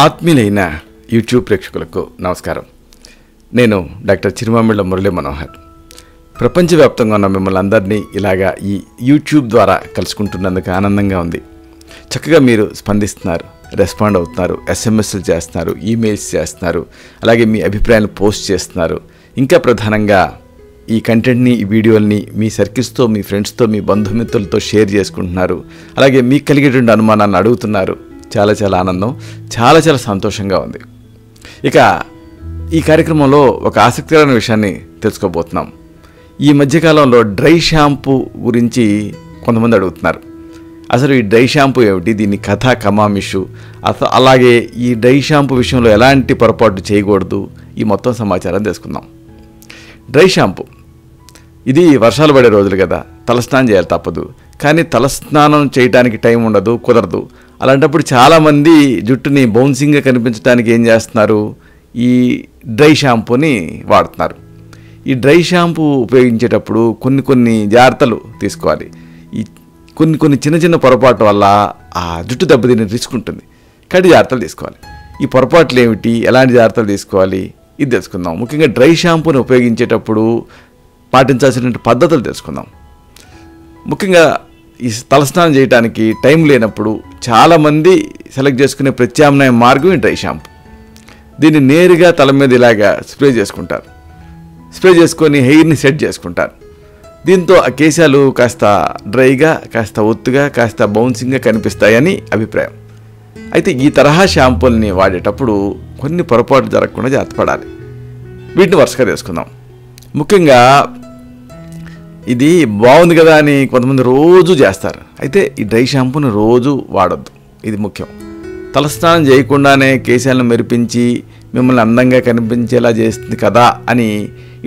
ఆత్మీయులైన YouTube ప్రేక్షకులకు నమస్కారం. నేను డాక్టర్ చిరుమమిళ్ళ మురళి మనోహర్. ప్రపంచవ్యాప్తంగా ఉన్న మిమ్మల్ని అందరినీ ఇలాగా ఈ యూట్యూబ్ ద్వారా కలుసుకుంటున్నందుకు ఆనందంగా ఉంది. చక్కగా మీరు స్పందిస్తున్నారు, రెస్పాండ్ అవుతున్నారు, ఎస్ఎంఎస్లు చేస్తున్నారు, ఈమెయిల్స్ చేస్తున్నారు, అలాగే మీ అభిప్రాయాలు పోస్ట్ చేస్తున్నారు. ఇంకా ప్రధానంగా ఈ కంటెంట్ని, ఈ వీడియోల్ని మీ సర్కిల్స్తో, మీ ఫ్రెండ్స్తో, మీ బంధుమిత్రులతో షేర్ చేసుకుంటున్నారు. అలాగే మీకు కలిగేటువంటి అనుమానాలను అడుగుతున్నారు. చాలా చాలా ఆనందం, చాలా చాలా సంతోషంగా ఉంది. ఇక ఈ కార్యక్రమంలో ఒక ఆసక్తికరమైన విషయాన్ని తెలుసుకోబోతున్నాం. ఈ మధ్యకాలంలో డ్రై షాంపూ గురించి కొంతమంది అడుగుతున్నారు. అసలు ఈ డ్రై షాంపూ ఏమిటి, దీని కథ కమామిషు, అలాగే ఈ డ్రై షాంపూ విషయంలో ఎలాంటి పొరపాటు చేయకూడదు, ఈ మొత్తం సమాచారం తెలుసుకుందాం. డ్రై షాంపూ ఇది వర్షాలు పడే రోజులు కదా, తలస్నానం చేయాలి తప్పదు. కానీ తలస్నానం చేయడానికి టైం ఉండదు, కుదరదు. అలాంటప్పుడు చాలామంది జుట్టుని బౌన్సింగ్గా కనిపించడానికి ఏం చేస్తున్నారు, ఈ డ్రై షాంపూని వాడుతున్నారు. ఈ డ్రై షాంపూ ఉపయోగించేటప్పుడు కొన్ని జాగ్రత్తలు తీసుకోవాలి. ఈ కొన్ని చిన్న పొరపాటు వల్ల ఆ జుట్టు దెబ్బతిని రిస్క్ ఉంటుంది. కాబట్టి జాగ్రత్తలు తీసుకోవాలి. ఈ పొరపాట్లు ఏమిటి, ఎలాంటి జాగ్రత్తలు తీసుకోవాలి, ఇది తెలుసుకుందాం. ముఖ్యంగా డ్రై షాంపూని ఉపయోగించేటప్పుడు పాటించాల్సిన పద్ధతులు తెలుసుకుందాం. ముఖ్యంగా ఈ తలస్నానం చేయడానికి టైం లేనప్పుడు చాలామంది సెలెక్ట్ చేసుకునే ప్రత్యామ్నాయ మార్గం ఈ డ్రై షాంపూ. దీన్ని నేరుగా తల మీద ఇలాగా స్ప్రే చేసుకుంటారు. స్ప్రే చేసుకొని హెయిర్ని సెట్ చేసుకుంటారు. దీంతో ఆ కేశాలు కాస్త డ్రైగా, కాస్త ఒత్తుగా, కాస్త బౌన్సింగ్గా కనిపిస్తాయని అభిప్రాయం. అయితే ఈ తరహా షాంపూల్ని వాడేటప్పుడు కొన్ని పొరపాట్లు జరగకుండా జాగ్రత్త పడాలి. వీటిని వరుసగా తీసుకుందాం. ముఖ్యంగా ఇది బాగుంది కదా అని కొంతమంది రోజు చేస్తారు. అయితే ఈ డ్రై షాంపూని రోజు వాడొద్దు, ఇది ముఖ్యం. తలస్నానం చేయకుండానే కేశాలను మెరిపించి మిమ్మల్ని అందంగా కనిపించేలా చేస్తుంది కదా అని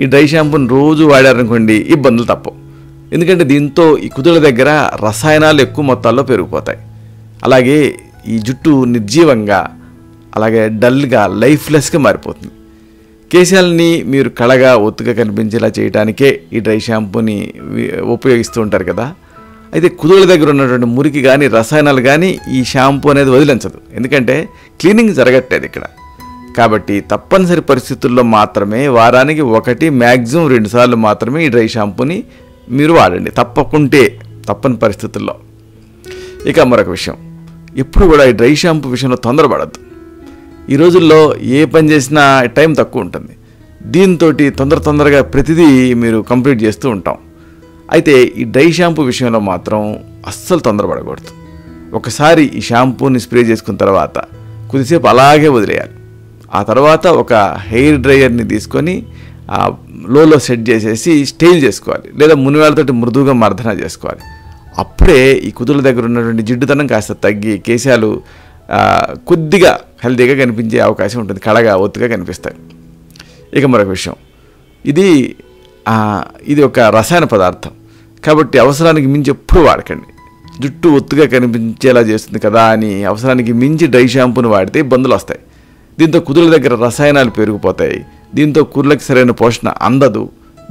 ఈ డ్రై షాంపూని రోజు వాడారనుకోండి, ఇబ్బందులు తప్పవు. ఎందుకంటే దీంతో ఈ కుదుళ్ళ దగ్గర రసాయనాలు ఎక్కువ మొత్తాల్లో పెరిగిపోతాయి. అలాగే ఈ జుట్టు నిర్జీవంగా, అలాగే డల్గా, లైఫ్లెస్గా మారిపోతుంది. కేశాలని మీరు కళగా, ఒత్తుగా కనిపించేలా చేయడానికే ఈ డ్రై షాంపూని ఉపయోగిస్తూ ఉంటారు కదా. అయితే కుదుళ్ళ దగ్గర ఉన్నటువంటి మురికి కానీ, రసాయనాలు కానీ ఈ షాంపూ అనేది వదిలించదు. ఎందుకంటే క్లీనింగ్ జరగట్లేదు ఇక్కడ. కాబట్టి తప్పనిసరి పరిస్థితుల్లో మాత్రమే వారానికి 1, మ్యాక్సిమం 2 సార్లు మాత్రమే ఈ డ్రై షాంపూని మీరు వాడండి, తప్పని పరిస్థితుల్లో. ఇక మరొక విషయం, ఎప్పుడు కూడా ఈ డ్రై షాంపూ విషయంలో తొందరపడద్దు. ఈ రోజుల్లో ఏ పని చేసినా టైం తక్కువ ఉంటుంది. దీంతో తొందరగా ప్రతిదీ మీరు కంప్లీట్ చేస్తూ ఉంటాం. అయితే ఈ డ్రై షాంపూ విషయంలో మాత్రం అస్సలు తొందరపడకూడదు. ఒకసారి ఈ షాంపూని స్ప్రే చేసుకున్న తర్వాత కొద్దిసేపు అలాగే వదిలేయాలి. ఆ తర్వాత ఒక హెయిర్ డ్రైయర్ని తీసుకొని లోలో సెట్ చేసేసి స్టైల్ చేసుకోవాలి, లేదా మునివేళ్ళతోటి మృదువుగా మర్దన చేసుకోవాలి. అప్పుడే ఈ కుదుళ్ళ దగ్గర ఉన్నటువంటి జిడ్డుతనం కాస్త తగ్గి కేశాలు కొద్దిగా హెల్తీగా కనిపించే అవకాశం ఉంటుంది, కళగా, ఒత్తుగా కనిపిస్తాయి. ఇక మరొక విషయం, ఇది ఒక రసాయన పదార్థం కాబట్టి అవసరానికి మించి ఎప్పుడు వాడకండి. జుట్టు ఒత్తుగా కనిపించేలా చేస్తుంది కదా అని అవసరానికి మించి డ్రై షాంపూని వాడితే ఇబ్బందులు వస్తాయి. దీంతో కుదుళ్ళ దగ్గర రసాయనాలు పెరిగిపోతాయి. దీంతో కుర్లకు సరైన పోషణ అందదు.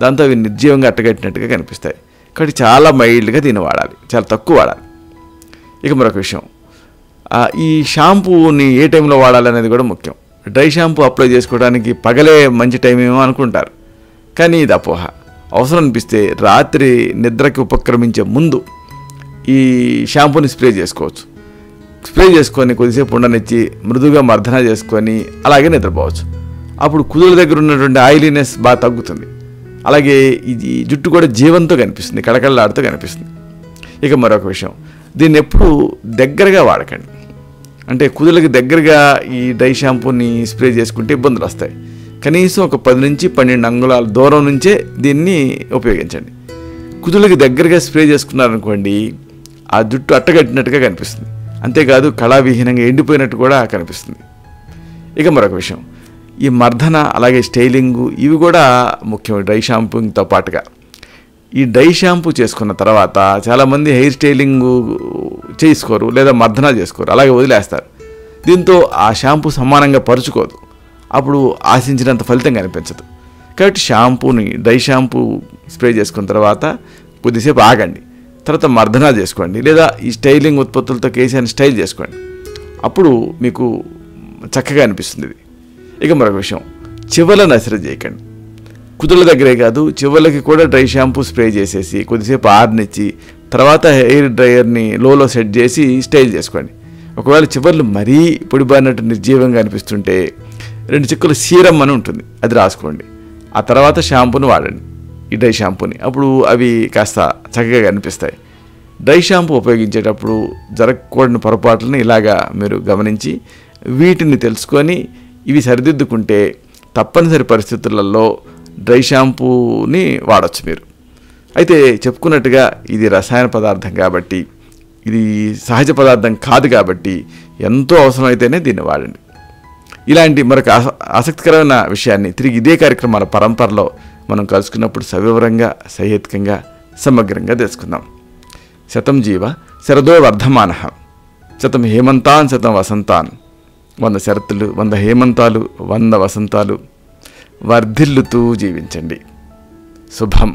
దాంతో అవి నిర్జీవంగా అట్టగట్టినట్టుగా కనిపిస్తాయి. కాబట్టి చాలా మైల్డ్గా దీన్ని వాడాలి, చాలా తక్కువ వాడాలి. ఇక మరొక విషయం, ఈ షాంపూని ఏ టైంలో వాడాలనేది కూడా ముఖ్యం. డ్రై షాంపూ అప్లై చేసుకోవడానికి పగలే మంచి టైం ఏమో అనుకుంటారు, కానీ ఇది అపోహ. అవసరం అనిపిస్తే రాత్రి నిద్రకి ఉపక్రమించే ముందు ఈ షాంపూని స్ప్రే చేసుకోవచ్చు. స్ప్రే చేసుకొని కొద్దిసేపు ఉండనిచ్చి మృదువుగా మర్దన చేసుకొని అలాగే నిద్రపోవచ్చు. అప్పుడు కుదుళ్ళ దగ్గర ఉన్నటువంటి ఆయిలీనెస్ బాగా తగ్గుతుంది. అలాగే ఇది జుట్టు కూడా జీవంతో కనిపిస్తుంది, కళకళలాడుతూ కనిపిస్తుంది. ఇక మరొక విషయం, దీన్ని ఎప్పుడు దగ్గరగా వాడకండి. అంటే కుదుళ్ళకి దగ్గరగా ఈ డ్రై షాంపూని స్ప్రే చేసుకుంటే ఇబ్బందులు వస్తాయి. కనీసం ఒక 10 నుంచి 12 అంగుళాల దూరం నుంచే దీన్ని ఉపయోగించండి. కుదుళ్ళకి దగ్గరగా స్ప్రే చేసుకున్నారనుకోండి, ఆ జుట్టు అట్టగట్టినట్టుగా కనిపిస్తుంది. అంతేకాదు కళావిహీనంగా ఎండిపోయినట్టు కూడా కనిపిస్తుంది. ఇక మరొక విషయం, ఈ మర్దన, అలాగే స్టైలింగు, ఇవి కూడా ముఖ్యం డ్రై షాంపూతో పాటుగా. ఈ డ్రై షాంపూ చేసుకున్న తర్వాత చాలామంది హెయిర్ స్టైలింగు చేసుకోరు, లేదా మర్దన చేసుకోరు, అలాగే వదిలేస్తారు. దీంతో ఆ షాంపూ సమానంగా పరుచుకోదు. అప్పుడు ఆశించినంత ఫలితం కనిపించదు. కాబట్టి డ్రై షాంపూ స్ప్రే చేసుకున్న తర్వాత కొద్దిసేపు ఆగండి. తర్వాత మర్దన చేసుకోండి, లేదా ఈ స్టైలింగ్ ఉత్పత్తులతో కేశాన్ని స్టైల్ చేసుకోండి. అప్పుడు మీకు చక్కగా అనిపిస్తుంది ఇది. ఇక మరొక విషయం, చివర్లను అసలు చేయకండి. కుదుళ్ళ దగ్గరే కాదు, చివర్లకి కూడా డ్రై షాంపూ స్ప్రే చేసేసి కొద్దిసేపు ఆరనిచ్చి తర్వాత హెయిర్ డ్రైయర్ని లోలో సెట్ చేసి స్టైల్ చేసుకోండి. ఒకవేళ చివర్లు మరీ పొడిబారినట్టు నిర్జీవంగా అనిపిస్తుంటే 2 చుక్కల సీరం అని ఉంటుంది, అది రాసుకోండి. ఆ తర్వాత షాంపూని వాడండి, ఈ డ్రై షాంపూని. అప్పుడు అవి కాస్త చక్కగా అనిపిస్తాయి. డ్రై షాంపూ ఉపయోగించేటప్పుడు జరగకూడని పొరపాట్లను ఇలాగా మీరు గమనించి వీటిని తెలుసుకొని ఇవి సరిదిద్దుకుంటే తప్పనిసరి పరిస్థితులలో డ్రై షాంపూని వాడచ్చు మీరు. అయితే చెప్పుకున్నట్టుగా ఇది రసాయన పదార్థం కాబట్టి, ఇది సహజ పదార్థం కాదు కాబట్టి ఎంతో అవసరమైతేనే దీన్ని వాడండి. ఇలాంటి మరొక ఆసక్తికరమైన విషయాన్ని తిరిగి ఇదే కార్యక్రమాల పరంపరలో మనం కలుసుకున్నప్పుడు సవివరంగా, సహేతుకంగా, సమగ్రంగా తెలుసుకుందాం. శతం జీవ శరదో వర్ధమానః, శతం హేమంతాన్ శతం వసంతాన్. 100 శరత్తులు, 100 హేమంతాలు, 100 వసంతాలు వర్ధిల్లుతూ జీవించండి. శుభం.